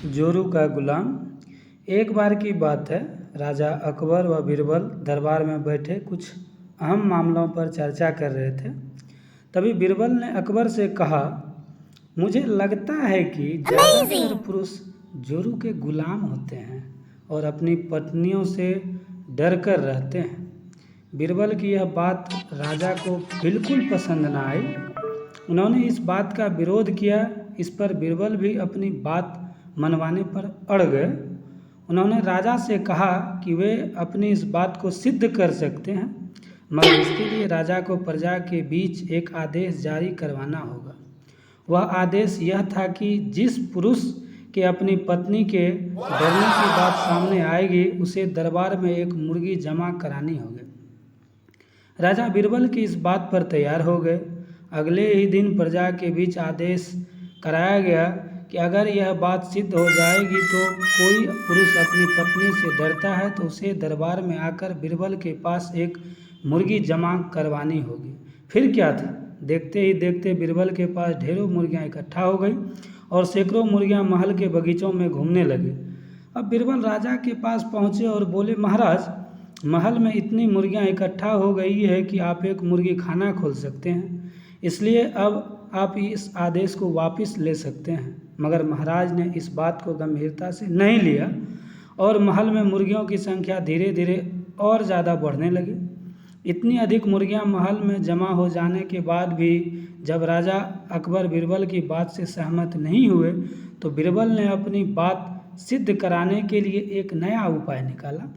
जोरू का गुलाम। एक बार की बात है, राजा अकबर व बीरबल दरबार में बैठे कुछ अहम मामलों पर चर्चा कर रहे थे। तभी बीरबल ने अकबर से कहा, मुझे लगता है कि ज़्यादातर पुरुष जोरू के गुलाम होते हैं और अपनी पत्नियों से डर कर रहते हैं। बीरबल की यह बात राजा को बिल्कुल पसंद न आई। उन्होंने इस बात का विरोध किया। इस पर बीरबल भी अपनी बात मनवाने पर अड़ गए। उन्होंने राजा से कहा कि वे अपनी इस बात को सिद्ध कर सकते हैं, मगर इसके लिए राजा को प्रजा के बीच एक आदेश जारी करवाना होगा। वह आदेश यह था कि जिस पुरुष के अपनी पत्नी के डरने की बात सामने आएगी, उसे दरबार में एक मुर्गी जमा करानी होगी। राजा बीरबल की इस बात पर तैयार हो गए। अगले ही दिन प्रजा के बीच आदेश कराया गया कि अगर यह बात सिद्ध हो जाएगी तो कोई पुरुष अपनी पत्नी से डरता है तो उसे दरबार में आकर बीरबल के पास एक मुर्गी जमा करवानी होगी। फिर क्या था, देखते ही देखते बीरबल के पास ढेरों मुर्गियां इकट्ठा हो गई और सैकड़ों मुर्गियां महल के बगीचों में घूमने लगी। अब बीरबल राजा के पास पहुंचे और बोले, महाराज, महल में इतनी मुर्गियां इकट्ठा हो गई है कि आप एक मुर्गी खाना खोल सकते हैं, इसलिए अब आप इस आदेश को वापस ले सकते हैं। मगर महाराज ने इस बात को गंभीरता से नहीं लिया और महल में मुर्गियों की संख्या धीरे धीरे और ज़्यादा बढ़ने लगी। इतनी अधिक मुर्गियां महल में जमा हो जाने के बाद भी जब राजा अकबर बीरबल की बात से सहमत नहीं हुए तो बीरबल ने अपनी बात सिद्ध कराने के लिए एक नया उपाय निकाला।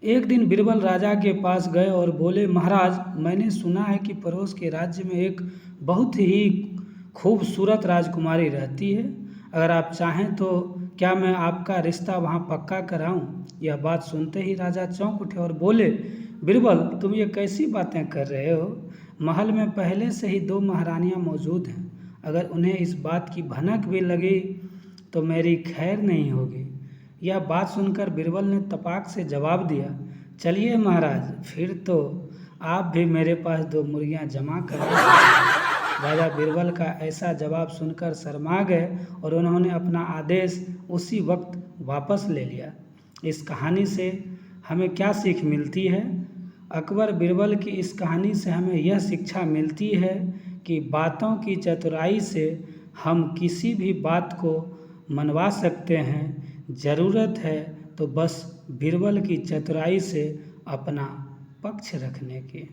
एक दिन बीरबल राजा के पास गए और बोले, महाराज, मैंने सुना है कि पड़ोस के राज्य में एक बहुत ही खूबसूरत राजकुमारी रहती है। अगर आप चाहें तो क्या मैं आपका रिश्ता वहां पक्का कराऊं? यह बात सुनते ही राजा चौंक उठे और बोले, बीरबल, तुम ये कैसी बातें कर रहे हो? महल में पहले से ही 2 महारानियां मौजूद हैं। अगर उन्हें इस बात की भनक भी लगी तो मेरी खैर नहीं होगी। यह बात सुनकर बीरबल ने तपाक से जवाब दिया, चलिए महाराज, फिर तो आप भी मेरे पास 2 मुर्गियां जमा कर राजा बीरबल का ऐसा जवाब सुनकर शर्मा गए और उन्होंने अपना आदेश उसी वक्त वापस ले लिया। इस कहानी से हमें क्या सीख मिलती है? अकबर बीरबल की इस कहानी से हमें यह शिक्षा मिलती है कि बातों की चतुराई से हम किसी भी बात को मनवा सकते हैं। ज़रूरत है तो बस बीरबल की चतुराई से अपना पक्ष रखने की।